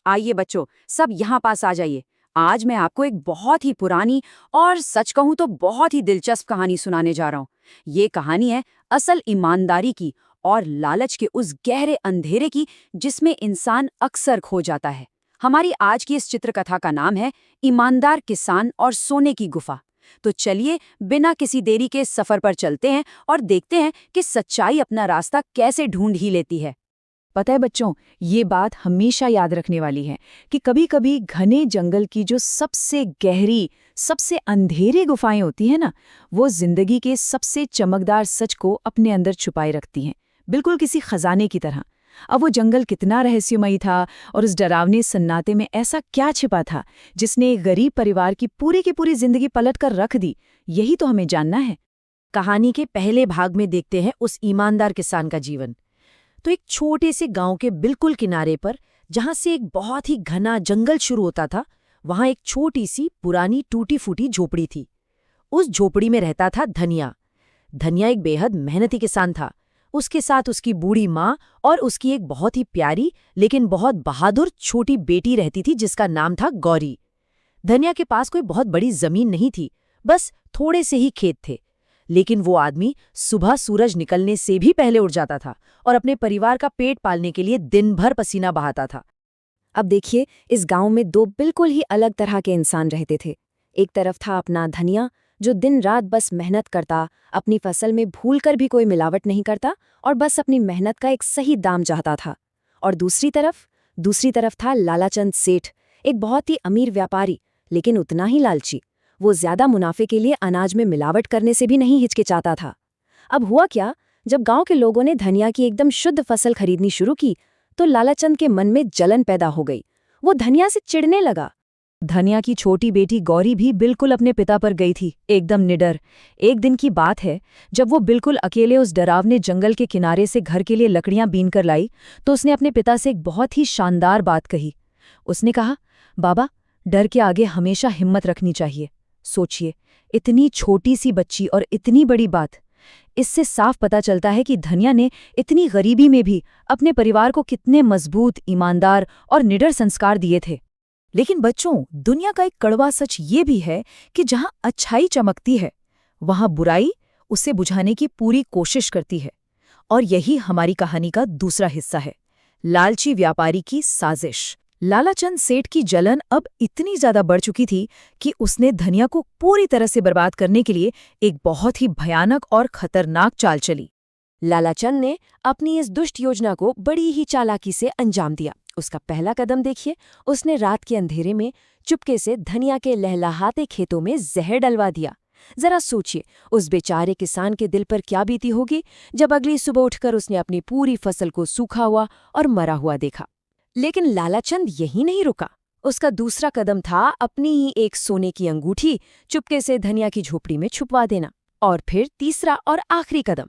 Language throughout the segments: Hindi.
आइए बच्चों, सब यहाँ पास आ जाइए। आज मैं आपको एक बहुत ही पुरानी और सच कहूँ तो बहुत ही दिलचस्प कहानी सुनाने जा रहा हूँ। ये कहानी है असल ईमानदारी की और लालच के उस गहरे अंधेरे की जिसमें इंसान अक्सर खो जाता है। हमारी आज की इस चित्रकथा का नाम है ईमानदार किसान और सोने की गुफा। तो चलिए बिना किसी देरी के सफर पर चलते हैं और देखते हैं कि सच्चाई अपना रास्ता कैसे ढूंढ ही लेती है। पता है बच्चों, ये बात हमेशा याद रखने वाली है कि कभी-कभी घने जंगल की जो सबसे गहरी, सबसे अंधेरी गुफाएं होती हैं ना, वो जिंदगी के सबसे चमकदार सच को अपने अंदर छुपाए रखती हैं, बिल्कुल किसी खजाने की तरह। अब वो जंगल कितना रहस्यमयी था और उस डरावने सन्नाटे में ऐसा क्या छिपा था जिसने एक गरीब परिवार की पूरी जिंदगी पलट कर रख दी, यही तो हमें जानना है। कहानी के पहले भाग में देखते हैं उस ईमानदार किसान का जीवन। तो एक छोटे से गांव के बिल्कुल किनारे पर, जहां से एक बहुत ही घना जंगल शुरू होता था, वहां एक छोटी सी पुरानी टूटी फूटी झोपड़ी थी। उस झोपड़ी में रहता था धनिया। धनिया एक बेहद मेहनती किसान था। उसके साथ उसकी बूढ़ी माँ और उसकी एक बहुत ही प्यारी लेकिन बहुत बहादुर छोटी बेटी रहती थी जिसका नाम था गौरी। धनिया के पास कोई बहुत बड़ी जमीन नहीं थी, बस थोड़े से ही खेत थे। लेकिन वो आदमी सुबह सूरज निकलने से भी पहले उठ जाता था और अपने परिवार का पेट पालने के लिए दिन भर पसीना बहाता था। अब देखिए, इस गांव में दो बिल्कुल ही अलग तरह के इंसान रहते थे। एक तरफ था अपना धनिया, जो दिन रात बस मेहनत करता, अपनी फसल में भूलकर भी कोई मिलावट नहीं करता और बस अपनी मेहनत का एक सही दाम चाहता था। और दूसरी तरफ था लालाचंद सेठ, एक बहुत ही अमीर व्यापारी, लेकिन उतना ही लालची। वो ज्यादा मुनाफे के लिए अनाज में मिलावट करने से भी नहीं हिचकिचाता था। अब हुआ क्या, जब गांव के लोगों ने धनिया की एकदम शुद्ध फसल खरीदनी शुरू की, तो लालाचंद के मन में जलन पैदा हो गई। वो धनिया से चिढ़ने लगा। धनिया की छोटी बेटी गौरी भी बिल्कुल अपने पिता पर गई थी, एकदम निडर। एक दिन की बात है, जब वो बिल्कुल अकेले उस डरावने जंगल के किनारे से घर के लिए लकड़ियां बीन कर लाई, तो उसने अपने पिता से एक बहुत ही शानदार बात कही। उसने कहा, बाबा, डर के आगे हमेशा हिम्मत रखनी चाहिए। सोचिए, इतनी छोटी सी बच्ची और इतनी बड़ी बात। इससे साफ पता चलता है कि धनिया ने इतनी गरीबी में भी अपने परिवार को कितने मजबूत, ईमानदार और निडर संस्कार दिए थे। लेकिन बच्चों, दुनिया का एक कड़वा सच ये भी है कि जहां अच्छाई चमकती है, वहां बुराई उसे बुझाने की पूरी कोशिश करती है। और यही हमारी कहानी का दूसरा हिस्सा है, लालची व्यापारी की साजिश। लालाचंद सेठ की जलन अब इतनी ज्यादा बढ़ चुकी थी कि उसने धनिया को पूरी तरह से बर्बाद करने के लिए एक बहुत ही भयानक और खतरनाक चाल चली। लालाचंद ने अपनी इस दुष्ट योजना को बड़ी ही चालाकी से अंजाम दिया। उसका पहला कदम देखिए, उसने रात के अंधेरे में चुपके से धनिया के लहलहाते खेतों में जहर डलवा दिया। जरा सोचिए, उस बेचारे किसान के दिल पर क्या बीती होगी जब अगली सुबह उठकर उसने अपनी पूरी फसल को सूखा हुआ और मरा हुआ देखा। लेकिन लालाचंद यही नहीं रुका। उसका दूसरा कदम था अपनी ही एक सोने की अंगूठी चुपके से धनिया की झोपड़ी में छुपवा देना। और फिर तीसरा और आखिरी कदम,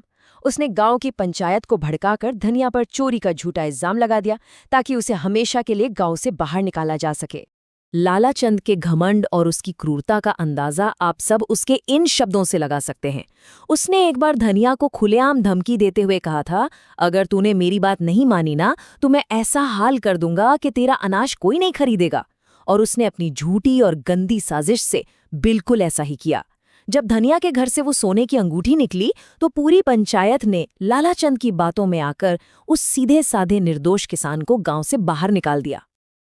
उसने गांव की पंचायत को भड़काकर धनिया पर चोरी का झूठा इल्जाम लगा दिया ताकि उसे हमेशा के लिए गांव से बाहर निकाला जा सके। लालाचंद के घमंड और उसकी क्रूरता का अंदाजा आप सब उसके इन शब्दों से लगा सकते हैं। उसने एक बार धनिया को खुलेआम धमकी देते हुए कहा था, अगर तूने मेरी बात नहीं मानी ना, तो मैं ऐसा हाल कर दूंगा कि तेरा अनाज कोई नहीं खरीदेगा। और उसने अपनी झूठी और गंदी साजिश से बिल्कुल ऐसा ही किया। जब धनिया के घर से वो सोने की अंगूठी निकली, तो पूरी पंचायत ने लालाचंद की बातों में आकर उस सीधे साधे निर्दोष किसान को गांव से बाहर निकाल दिया।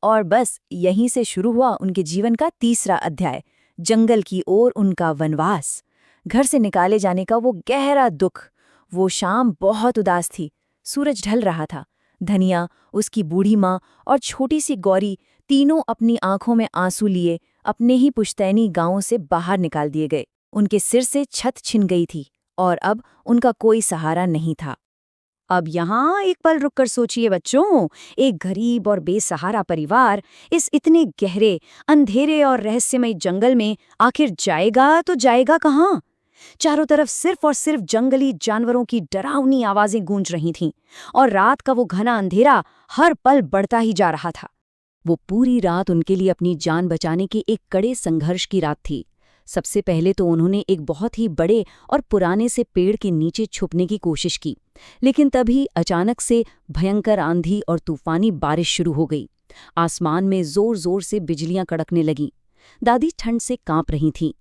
और बस यहीं से शुरू हुआ उनके जीवन का तीसरा अध्याय, जंगल की ओर उनका वनवास। घर से निकाले जाने का वो गहरा दुख। वो शाम बहुत उदास थी। सूरज ढल रहा था। धनिया, उसकी बूढ़ी माँ और छोटी सी गौरी तीनों अपनी आंखों में आंसू लिए अपने ही पुश्तैनी गांवों से बाहर निकाल दिए गए। उनके सिर से छत छिन गई थी और अब उनका कोई सहारा नहीं था। अब यहाँ एक पल रुककर सोचिए बच्चों, एक गरीब और बेसहारा परिवार इस इतने गहरे, अंधेरे और रहस्यमय जंगल में आखिर जाएगा तो जाएगा कहाँ? चारों तरफ सिर्फ और सिर्फ जंगली जानवरों की डरावनी आवाजें गूंज रही थीं और रात का वो घना अंधेरा हर पल बढ़ता ही जा रहा था। वो पूरी रात उनके लिए अपनी जान बचाने की एक कड़े संघर्ष की रात थी। सबसे पहले तो उन्होंने एक बहुत ही बड़े और पुराने से पेड़ के नीचे छुपने की कोशिश की, लेकिन तभी अचानक से भयंकर आंधी और तूफानी बारिश शुरू हो गई। आसमान में जोर जोर से बिजलियां कड़कने लगीं। दादी ठंड से कांप रही थीं।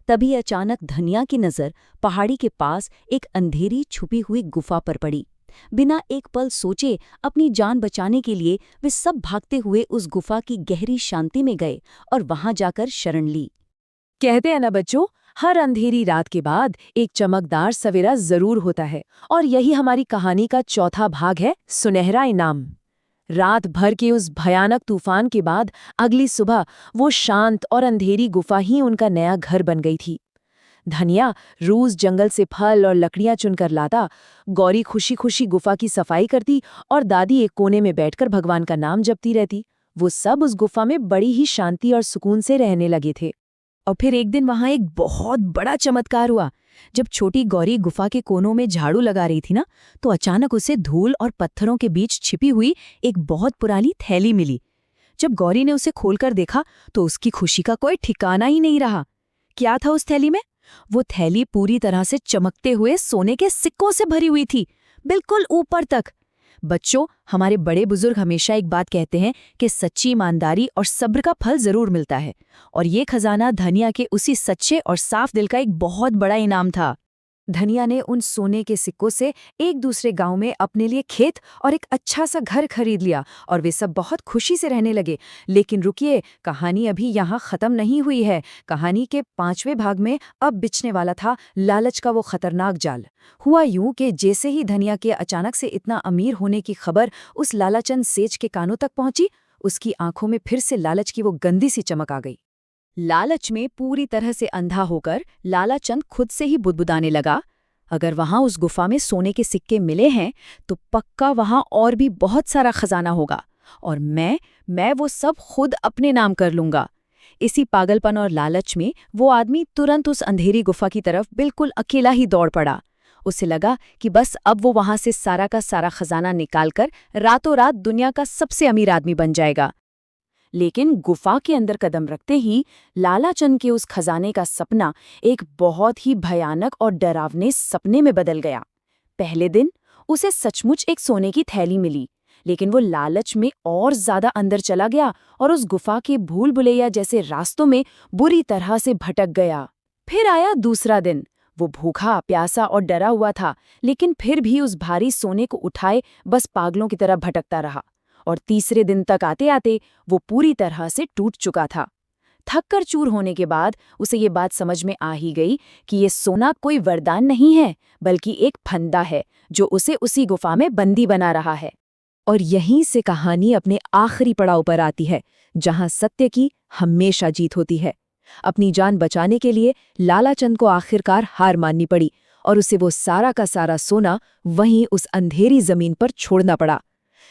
तभी अचानक धनिया की नज़र पहाड़ी के पास एक अंधेरी छुपी हुई गुफा पर पड़ी। बिना एक पल सोचे अपनी जान बचाने के लिए वे सब भागते हुए उस गुफा की गहरी शांति में गए और वहां जाकर शरण ली। कहते हैं ना बच्चों, हर अंधेरी रात के बाद एक चमकदार सवेरा जरूर होता है। और यही हमारी कहानी का चौथा भाग है, सुनहरा इनाम। रात भर के उस भयानक तूफान के बाद अगली सुबह वो शांत और अंधेरी गुफा ही उनका नया घर बन गई थी। धनिया रोज जंगल से फल और लकड़ियां चुनकर लाता, गौरी खुशी खुशी गुफा की सफाई करती और दादी एक कोने में बैठकर भगवान का नाम जपती रहती। वो सब उस गुफा में बड़ी ही शांति और सुकून से रहने लगे थे। और फिर एक दिन वहां एक बहुत बड़ा चमत्कार हुआ। जब छोटी गौरी गुफा के कोनों में झाड़ू लगा रही थी ना, तो अचानक उसे धूल और पत्थरों के बीच छिपी हुई एक बहुत पुरानी थैली मिली। जब गौरी ने उसे खोलकर देखा तो उसकी खुशी का कोई ठिकाना ही नहीं रहा। क्या था उस थैली में? वो थैली पूरी तरह से चमकते हुए सोने के सिक्कों से भरी हुई थी, बिल्कुल ऊपर तक। बच्चों, हमारे बड़े बुजुर्ग हमेशा एक बात कहते हैं कि सच्ची ईमानदारी और सब्र का फल जरूर मिलता है। और ये खजाना धनिया के उसी सच्चे और साफ दिल का एक बहुत बड़ा इनाम था। धनिया ने उन सोने के सिक्कों से एक दूसरे गांव में अपने लिए खेत और एक अच्छा सा घर खरीद लिया और वे सब बहुत खुशी से रहने लगे। लेकिन रुकिए, कहानी अभी यहाँ खत्म नहीं हुई है। कहानी के 5वें भाग में अब बिछने वाला था लालच का वो खतरनाक जाल। हुआ यूं कि जैसे ही धनिया के अचानक से इतना अमीर होने की खबर उस लालाचंद सेठ के कानों तक पहुंची, उसकी आंखों में फिर से लालच की वो गंदी सी चमक आ गई। लालच में पूरी तरह से अंधा होकर लालाचंद खुद से ही बुदबुदाने लगा, अगर वहां उस गुफा में सोने के सिक्के मिले हैं तो पक्का वहां और भी बहुत सारा खजाना होगा और मैं वो सब खुद अपने नाम कर लूंगा। इसी पागलपन और लालच में वो आदमी तुरंत उस अंधेरी गुफा की तरफ बिल्कुल अकेला ही दौड़ पड़ा। उसे लगा कि बस अब वो वहां से सारा का सारा खजाना निकालकर रातों रात दुनिया का सबसे अमीर आदमी बन जाएगा। लेकिन गुफा के अंदर कदम रखते ही लालाचंद के उस खजाने का सपना एक बहुत ही भयानक और डरावने सपने में बदल गया। पहले दिन उसे सचमुच एक सोने की थैली मिली, लेकिन वो लालच में और ज्यादा अंदर चला गया और उस गुफा के भूल भुलैया जैसे रास्तों में बुरी तरह से भटक गया। फिर आया दूसरा दिन। वो भूखा, प्यासा और डरा हुआ था, लेकिन फिर भी उस भारी सोने को उठाए बस पागलों की तरह भटकता रहा। और तीसरे दिन तक आते आते वो पूरी तरह से टूट चुका था। थककर चूर होने के बाद उसे ये बात समझ में आ ही गई कि ये सोना कोई वरदान नहीं है, बल्कि एक फंदा है जो उसे उसी गुफा में बंदी बना रहा है। और यहीं से कहानी अपने आखिरी पड़ाव पर आती है, जहां सत्य की हमेशा जीत होती है। अपनी जान बचाने के लिए लालाचंद को आखिरकार हार माननी पड़ी और उसे वो सारा का सारा सोना वहीं उस अंधेरी जमीन पर छोड़ना पड़ा।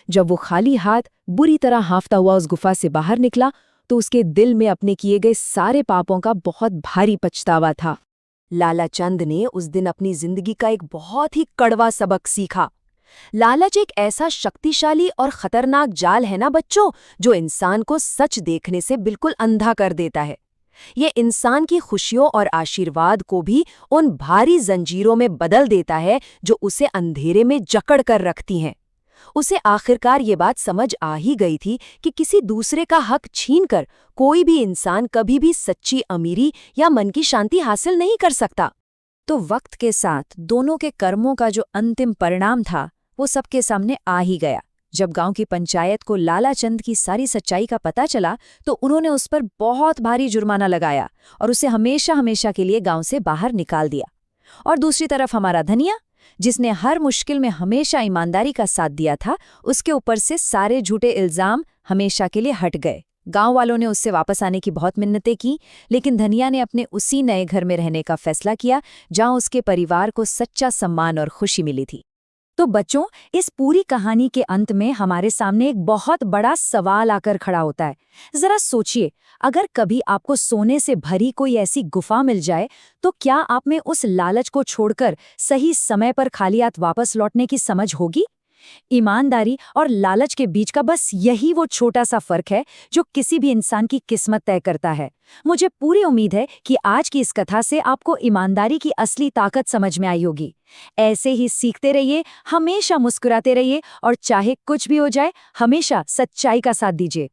जब वो खाली हाथ बुरी तरह हांफता हुआ उस गुफा से बाहर निकला तो उसके दिल में अपने किए गए सारे पापों का बहुत भारी पछतावा था। लालाचंद ने उस दिन अपनी जिंदगी का एक बहुत ही कड़वा सबक सीखा। लालच एक ऐसा शक्तिशाली और खतरनाक जाल है ना बच्चों, जो इंसान को सच देखने से बिल्कुल अंधा कर देता है। ये इंसान की खुशियों और आशीर्वाद को भी उन भारी जंजीरों में बदल देता है जो उसे अंधेरे में जकड़ कर रखती हैं। उसे आखिरकार ये बात समझ आ ही गई थी कि किसी दूसरे का हक छीनकर कोई भी इंसान कभी भी सच्ची अमीरी या मन की शांति हासिल नहीं कर सकता। तो वक्त के साथ दोनों के कर्मों का जो अंतिम परिणाम था वो सबके सामने आ ही गया। जब गांव की पंचायत को लालाचंद की सारी सच्चाई का पता चला तो उन्होंने उस पर बहुत भारी जुर्माना लगाया और उसे हमेशा हमेशा के लिए गांव से बाहर निकाल दिया। और दूसरी तरफ हमारा धनिया, जिसने हर मुश्किल में हमेशा ईमानदारी का साथ दिया था, उसके ऊपर से सारे झूठे इल्जाम हमेशा के लिए हट गए। गांव वालों ने उससे वापस आने की बहुत मिन्नतें की, लेकिन धनिया ने अपने उसी नए घर में रहने का फैसला किया जहां उसके परिवार को सच्चा सम्मान और खुशी मिली थी। तो बच्चों, इस पूरी कहानी के अंत में हमारे सामने एक बहुत बड़ा सवाल आकर खड़ा होता है। जरा सोचिए, अगर कभी आपको सोने से भरी कोई ऐसी गुफा मिल जाए तो क्या आप में उस लालच को छोड़कर सही समय पर खाली हाथ वापस लौटने की समझ होगी? ईमानदारी और लालच के बीच का बस यही वो छोटा सा फर्क है जो किसी भी इंसान की किस्मत तय करता है। मुझे पूरी उम्मीद है कि आज की इस कथा से आपको ईमानदारी की असली ताकत समझ में आई होगी। ऐसे ही सीखते रहिए, हमेशा मुस्कुराते रहिए और चाहे कुछ भी हो जाए, हमेशा सच्चाई का साथ दीजिए।